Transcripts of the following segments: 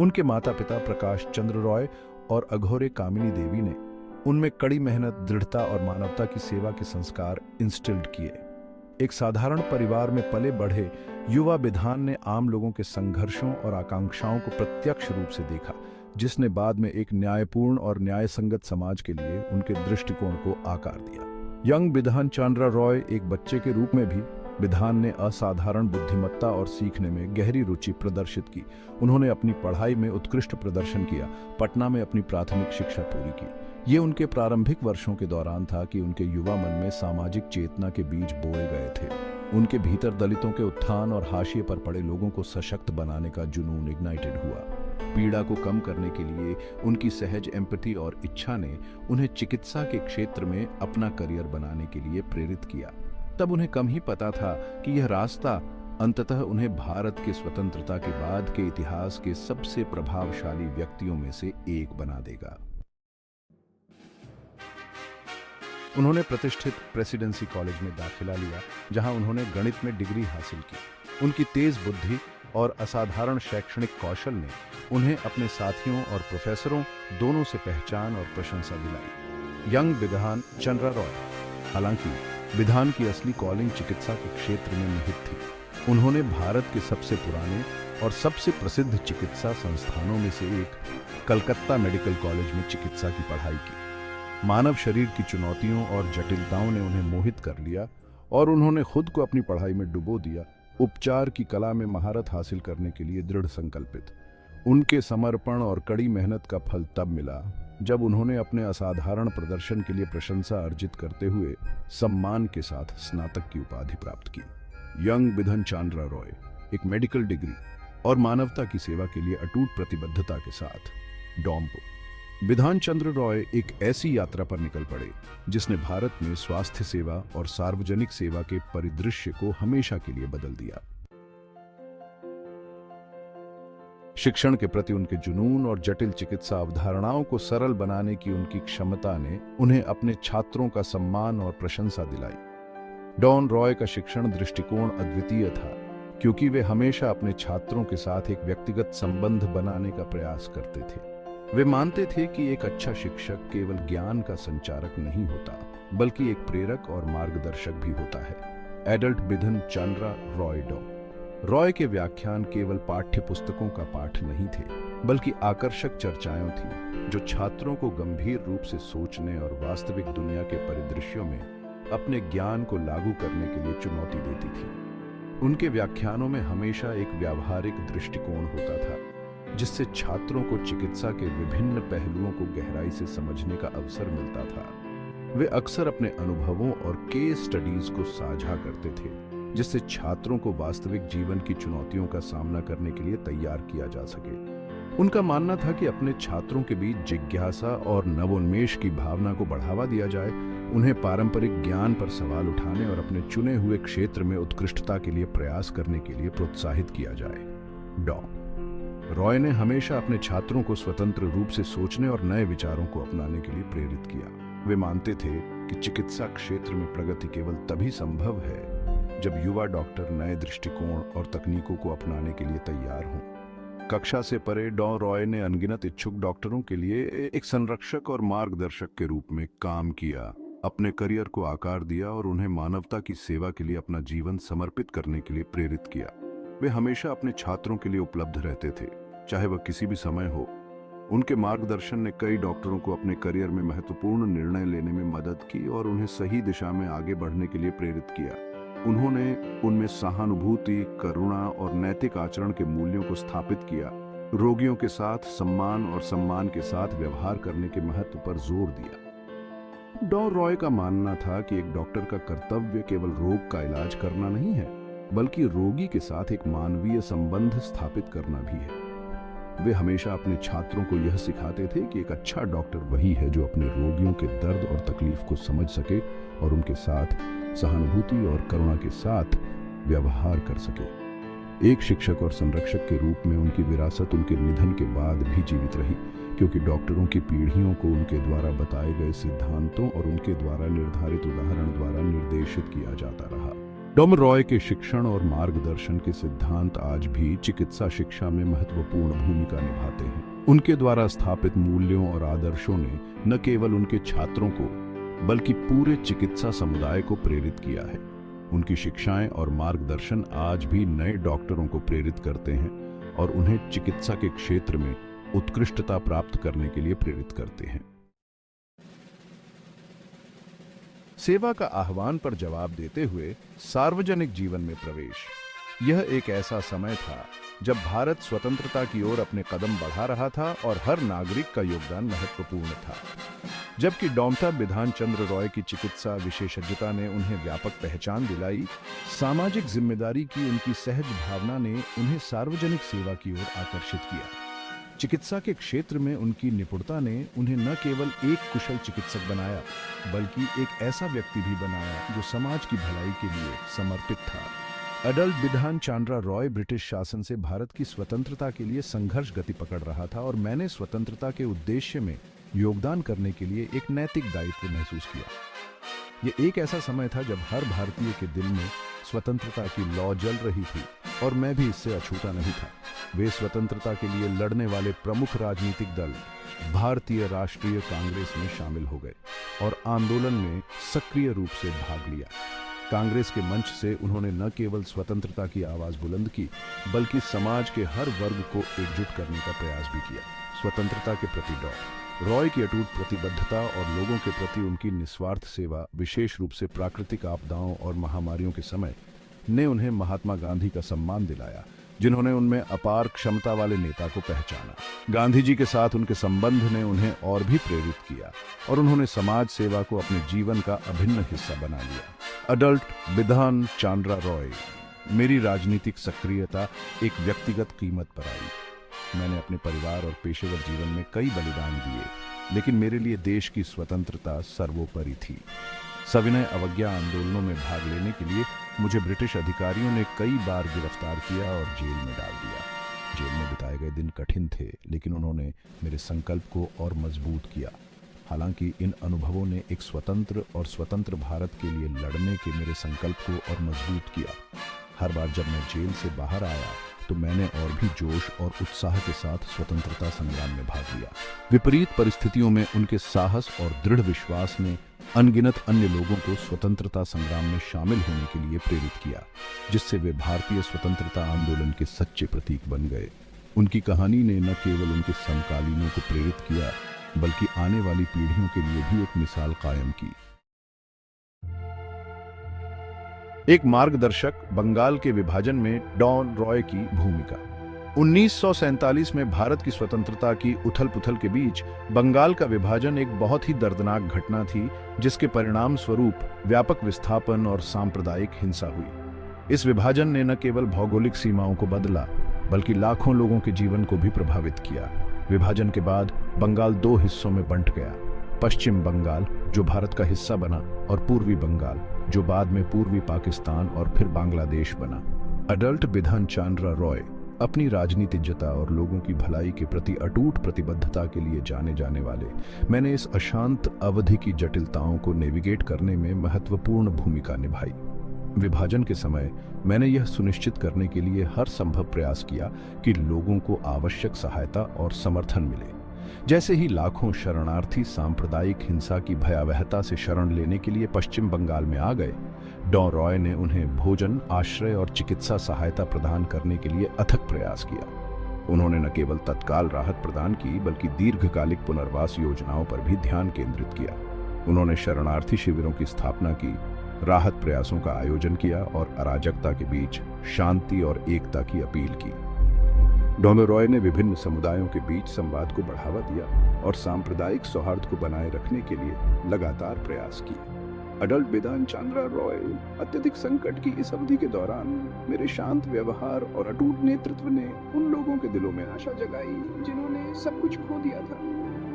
उनके माता पिता प्रकाश चंद्र रॉय और अघोरे कामिनी देवी ने उनमें कड़ी मेहनत, दृढ़ता और मानवता की सेवा के संस्कार इंस्टिल्ड किए। एक साधारण परिवार में पले बढ़े युवा विधान ने आम लोगों के संघर्षों और आकांक्षाओं को प्रत्यक्ष रूप से देखा, जिसने बाद में एक न्यायपूर्ण और न्यायसंगत समाज के लिए उनके दृष्टिकोण को आकार दिया। यंग विधान चंद्र रॉय एक बच्चे के रूप में भी विधान ने असाधारण बुद्धिमत्ता और सीखने में गहरी रुचि प्रदर्शित की। उन्होंने अपनी पढ़ाई में उत्कृष्ट प्रदर्शन किया, पटना में अपनी प्राथमिक शिक्षा पूरी की। ये उनके प्रारंभिक वर्षों के दौरान था कि उनके युवा मन में सामाजिक चेतना के बीज बोए गए थे। उनके भीतर दलितों के उत्थान और हाशिए पर पड़े लोगों को सशक्त बनाने का जुनून इग्नाइटेड हुआ। पीड़ा को कम करने के लिए उनकी सहज एम्पैथी और इच्छा ने उन्हें चिकित्सा के क्षेत्र में अपना करियर बनाने के लिए प्रेरित किया। तब उन्हें कम ही पता था कि यह रास्ता अंततः उन्हें भारत के स्वतंत्रता के बाद के इतिहास के सबसे प्रभावशाली व्यक्तियों में से एक बना देगा। उन्होंने प्रतिष्ठित प्रेसिडेंसी कॉलेज में दाखिला लिया, जहां उन्होंने गणित में डिग्री हासिल की। उनकी तेज बुद्धि और असाधारण शैक्षणिक कौशल ने उन्हें अपने साथियों और प्रोफेसरों दोनों से पहचान और प्रशंसा दिलाई। यंग विधान चंद्र रॉय, हालांकि विधान की असली कॉलिंग चिकित्सा के क्षेत्र में निहित थी। उन्होंने भारत के सबसे पुराने और सबसे प्रसिद्ध चिकित्सा संस्थानों में से एक कलकत्ता मेडिकल कॉलेज में चिकित्सा की पढ़ाई की। मानव शरीर की चुनौतियों और जटिलताओं ने उन्हें मोहित कर लिया और उन्होंने खुद को अपनी पढ़ाई में डुबो दिया, उपचार की कला में महारत हासिल करने के लिए दृढ़ संकल्पित। उनके समर्पण और कड़ी मेहनत का फल तब मिला जब उन्होंने अपने असाधारण प्रदर्शन के लिए प्रशंसा अर्जित करते हुए सम्मान के साथ स्नातक की उपाधि प्राप्त की। यंग विधन चंद्र रॉय एक मेडिकल डिग्री और मानवता की सेवा के लिए अटूट प्रतिबद्धता के साथ डॉम्पो विधान चंद्र रॉय एक ऐसी यात्रा पर निकल पड़े जिसने भारत में स्वास्थ्य सेवा और सार्वजनिक सेवा के परिदृश्य को हमेशा के लिए बदल दिया। शिक्षण के प्रति उनके जुनून और जटिल चिकित्सा अवधारणाओं को सरल बनाने की उनकी क्षमता ने उन्हें अपने छात्रों का सम्मान और प्रशंसा दिलाई। डॉन रॉय का शिक्षण दृष्टिकोण अद्वितीय था, क्योंकि वे हमेशा अपने छात्रों के साथ एक व्यक्तिगत संबंध बनाने का प्रयास करते थे। वे मानते थे कि एक अच्छा शिक्षक केवल ज्ञान का संचारक नहीं होता, बल्कि एक प्रेरक और मार्गदर्शक भी होता है। एडल्ट विधन चंद्र रॉय के व्याख्यान केवल पाठ्य पुस्तकों का पाठ नहीं थे, बल्कि आकर्षक चर्चाएं थीं जो छात्रों को गंभीर रूप से सोचने और वास्तविक दुनिया के परिदृश्यों में अपने ज्ञान को लागू करने के लिए चुनौती देती थी। उनके व्याख्यानों में हमेशा एक व्यावहारिक दृष्टिकोण होता था, जिससे छात्रों को चिकित्सा के विभिन्न पहलुओं को गहराई से समझने का अवसर मिलता था। वे अक्सर अपने अनुभवों और केस स्टडीज को साझा करते थे, जिससे छात्रों को वास्तविक जीवन की चुनौतियों का सामना करने के लिए तैयार किया जा सके। उनका मानना था कि अपने छात्रों के बीच जिज्ञासा और नवोन्मेष की भावना को बढ़ावा दिया जाए, उन्हें पारंपरिक ज्ञान पर सवाल उठाने और अपने चुने हुए क्षेत्र में उत्कृष्टता के लिए प्रयास करने के लिए प्रोत्साहित किया जाए। रॉय ने हमेशा अपने छात्रों को स्वतंत्र रूप से सोचने और नए विचारों को अपनाने के लिए प्रेरित किया। वे मानते थे कि चिकित्सा क्षेत्र में प्रगति केवल तभी संभव है जब युवा डॉक्टर नए दृष्टिकोण और तकनीकों को अपनाने के लिए तैयार हों। कक्षा से परे डॉन रॉय ने अनगिनत इच्छुक डॉक्टरों के लिए एक संरक्षक और मार्गदर्शक के रूप में काम किया, अपने करियर को आकार दिया और उन्हें मानवता की सेवा के लिए अपना जीवन समर्पित करने के लिए प्रेरित किया। वे हमेशा अपने छात्रों के लिए उपलब्ध रहते थे, चाहे वह किसी भी समय हो। उनके मार्गदर्शन ने कई डॉक्टरों को अपने करियर में महत्वपूर्ण निर्णय लेने में मदद की और उन्हें सही दिशा में आगे बढ़ने के लिए प्रेरित किया। उन्होंने उनमें सहानुभूति, करुणा और नैतिक आचरण के मूल्यों को स्थापित किया, रोगियों के साथ सम्मान और सम्मान के साथ व्यवहार करने के महत्व पर जोर दिया। डॉन रॉय का मानना था कि एक डॉक्टर का कर्तव्य केवल रोग का इलाज करना नहीं है, बल्कि रोगी के साथ एक मानवीय संबंध स्थापित करना भी है। वे हमेशा अपने छात्रों को यह सिखाते थे कि एक अच्छा डॉक्टर वही है जो अपने रोगियों के दर्द और तकलीफ को समझ सके और उनके साथ सहानुभूति और करुणा के साथ व्यवहार कर सके। एक शिक्षक और संरक्षक के रूप में उनकी विरासत उनके निधन के बाद भी जीवित रही, क्योंकि डॉक्टरों की पीढ़ियों को उनके द्वारा बताए गए सिद्धांतों और उनके द्वारा निर्धारित उदाहरण द्वारा निर्देशित किया जाता रहा। डॉन रॉय के शिक्षण और मार्गदर्शन के सिद्धांत आज भी चिकित्सा शिक्षा में महत्वपूर्ण भूमिका निभाते हैं। उनके द्वारा स्थापित मूल्यों और आदर्शों ने न केवल उनके छात्रों को बल्कि पूरे चिकित्सा समुदाय को प्रेरित किया है। उनकी शिक्षाएं और मार्गदर्शन आज भी नए डॉक्टरों को प्रेरित करते हैं और उन्हें चिकित्सा के क्षेत्र में उत्कृष्टता प्राप्त करने के लिए प्रेरित करते हैं। सेवा का आह्वान पर जवाब देते हुए सार्वजनिक जीवन में प्रवेश। यह एक ऐसा समय था जब भारत स्वतंत्रता की ओर अपने कदम बढ़ा रहा था और हर नागरिक का योगदान महत्वपूर्ण था। जबकि डॉक्टर बिधान चंद्र रॉय की चिकित्सा विशेषज्ञता ने उन्हें व्यापक पहचान दिलाई, सामाजिक जिम्मेदारी की उनकी सहज भावना ने उन्हें सार्वजनिक सेवा की ओर आकर्षित किया। चिकित्सा के क्षेत्र में उनकी निपुणता ने उन्हें न केवल एक कुशल चिकित्सक बनाया, बल्कि एक ऐसा व्यक्ति भी बनाया जो समाज की भलाई के लिए समर्पित था। अडल्ट बिधान चंद्र रॉय ब्रिटिश शासन से भारत की स्वतंत्रता के लिए संघर्ष गति पकड़ रहा था और मैंने स्वतंत्रता के उद्देश्य में योगदान करने के लिए एक नैतिक दायित्व महसूस किया। ये एक ऐसा समय था जब हर भारतीय के दिल में स्वतंत्रता की लौ जल रही थी और मैं भी इससे अछूता नहीं था। वे स्वतंत्रता के लिए लड़ने वाले प्रमुख राजनीतिक दल भारतीय राष्ट्रीय कांग्रेस में शामिल हो गए और आंदोलन में सक्रिय रूप से भाग लिया। कांग्रेस के मंच से उन्होंने न केवल स्वतंत्रता की आवाज बुलंद की, बल्कि समाज के हर वर्ग को एकजुट करने का प्रयास भी किया। स्वतंत्रता के प्रति डॉ रॉय की अटूट प्रतिबद्धता और लोगों के प्रति उनकी निस्वार्थ सेवा, विशेष रूप से प्राकृतिक आपदाओं और महामारियों के समय, ने उन्हें महात्मा गांधी का सम्मान दिलाया, जिन्होंने उनमें अपार क्षमता वाले नेता को पहचाना। गांधी जी के साथ उनके संबंध ने उन्हें और भी प्रेरित किया और उन्होंने समाज सेवा को अपने जीवन का अभिन्न हिस्सा बना लिया। अडल्ट बिधान चंद्र रॉय। मेरी राजनीतिक सक्रियता एक व्यक्तिगत कीमत पर आई। मैंने अपने परिवार और पेशेवर जीवन में कई बलिदान दिए, लेकिन मेरे लिए देश की स्वतंत्रता सर्वोपरि थी। सविनय अवज्ञा आंदोलनों में भाग लेने के लिए मुझे ब्रिटिश अधिकारियों ने कई बार गिरफ्तार किया और जेल में डाल दिया। जेल में बिताए गए दिन कठिन थे, लेकिन उन्होंने मेरे संकल्प को और मजबूत किया। हालांकि इन अनुभवों ने एक स्वतंत्र और स्वतंत्र भारत के लिए लड़ने के मेरे संकल्प को और मजबूत किया। हर बार जब मैं जेल से बाहर आया तो मैंने और भी जोश और उत्साह के साथ स्वतंत्रता संग्राम में भाग लिया। विपरीत परिस्थितियों में उनके साहस और दृढ़ विश्वास ने अनगिनत अन्य लोगों को स्वतंत्रता संग्राम में शामिल होने के लिए प्रेरित किया, जिससे वे भारतीय स्वतंत्रता आंदोलन के सच्चे प्रतीक बन गए। उनकी कहानी ने न केवल उनके समकालीनों को प्रेरित किया, बल्कि आने वाली पीढ़ियों के लिए भी एक मिसाल कायम की। एक मार्गदर्शक, बंगाल के विभाजन में डॉन रॉय की भूमिका। 1947 में भारत की स्वतंत्रता की उथल-पुथल के बीच बंगाल का विभाजन एक बहुत ही दर्दनाक घटना थी, जिसके परिणाम स्वरूप व्यापक विस्थापन और सांप्रदायिक हिंसा हुई। इस विभाजन ने न केवल भौगोलिक सीमाओं को बदला, बल्कि लाखों लोगों के जीवन को भी प्रभावित किया। विभाजन के बाद बंगाल दो हिस्सों में बंट गया। पश्चिम बंगाल, जो भारत का हिस्सा बना, और पूर्वी बंगाल, जो बाद में पूर्वी पाकिस्तान और फिर बांग्लादेश बना। अडल्ट बिधान चंद्र रॉय अपनी राजनीतिज्ञता और लोगों की भलाई के प्रति अटूट प्रतिबद्धता के लिए जाने जाने वाले। मैंने इस अशांत अवधि की जटिलताओं को नेविगेट करने में महत्वपूर्ण भूमिका निभाई। विभाजन के समय मैंने यह सुनिश्चित करने के लिए हर संभव प्रयास किया कि लोगों को आवश्यक सहायता और समर्थन मिले। जैसे ही लाखों शरणार्थी सांप्रदायिक हिंसा की भयावहता से शरण लेने के लिए पश्चिम बंगाल में आ गए, डॉन रॉय ने उन्हें भोजन, आश्रय और चिकित्सा सहायता प्रदान करने के लिए अथक प्रयास किया। उन्होंने न केवल तत्काल राहत प्रदान की, बल्कि दीर्घकालिक पुनर्वास योजनाओं पर भी ध्यान केंद्रित किया। उन्होंने शरणार्थी शिविरों की स्थापना की, राहत प्रयासों का आयोजन किया और अराजकता के बीच शांति और एकता की अपील की। डॉन रॉय ने विभिन्न समुदायों के बीच संवाद को बढ़ावा दिया और सांप्रदायिक सौहार्द को बनाए रखने के लिए लगातार प्रयास किए। अडल्ट बिधान चंद्र रॉय। अत्यधिक संकट की इस अवधि के दौरान मेरे शांत व्यवहार और अटूट नेतृत्व ने उन लोगों के दिलों में आशा जगाई जिन्होंने सब कुछ खो दिया था।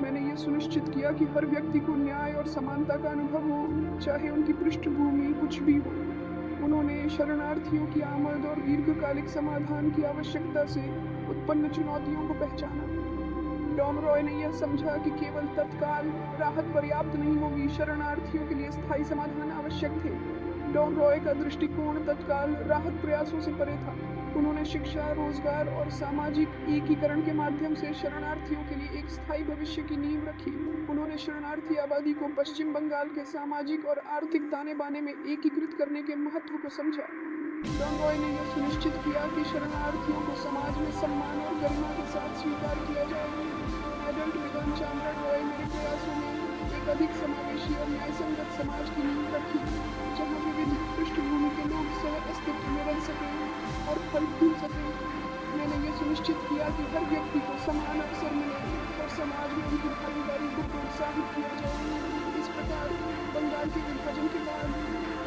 मैंने ये सुनिश्चित किया कि हर व्यक्ति को न्याय और समानता का अनुभव हो, चाहे उनकी पृष्ठभूमि कुछ भी हो। उन्होंने शरणार्थियों की आमद और दीर्घकालिक समाधान की आवश्यकता से उत्पन्न चुनौतियों को पहचाना। डॉन रॉय ने यह समझा कि केवल तत्काल राहत पर्याप्त नहीं होगी, शरणार्थियों के लिए स्थायी समाधान आवश्यक थे। डॉन रॉय का दृष्टिकोण तत्काल राहत प्रयासों से परे था। उन्होंने शिक्षा, रोजगार और सामाजिक एकीकरण के माध्यम से शरणार्थियों के लिए एक स्थायी भविष्य की नींव रखी। उन्होंने शरणार्थी आबादी को पश्चिम बंगाल के सामाजिक और आर्थिक ताने बाने में एकीकृत करने के महत्व को समझा। डॉन रॉय ने यह सुनिश्चित किया कि शरणार्थियों को समाज में सम्मान और गरिमा के साथ स्वीकार किया जाए। एडल्ट विधान चांद्रा रॉय मेरे प्रयासों में एक अधिक समावेशी और न्यायसंगत समाज की नींव रखी, जहाँ विविध पृष्ठभूमि के लोग सह अस्तित्व में रह सकें और फल फूल सकें। मैंने ये सुनिश्चित किया कि हर व्यक्ति को समान अवसर मिले और समाज में उनकी भागीदारी को प्रोत्साहित किया जाए। इस प्रकार बंगाल के विभाजन के बाद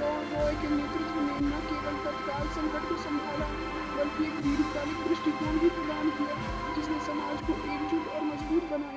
डॉन रॉय के नेतृत्व ने न केवल तत्काल संकट को संभाला, बल्कि एक दीर्घकालिक दृष्टिकोण भी प्रदान किया, जिसने समाज को एकजुट और मजबूत बनाया।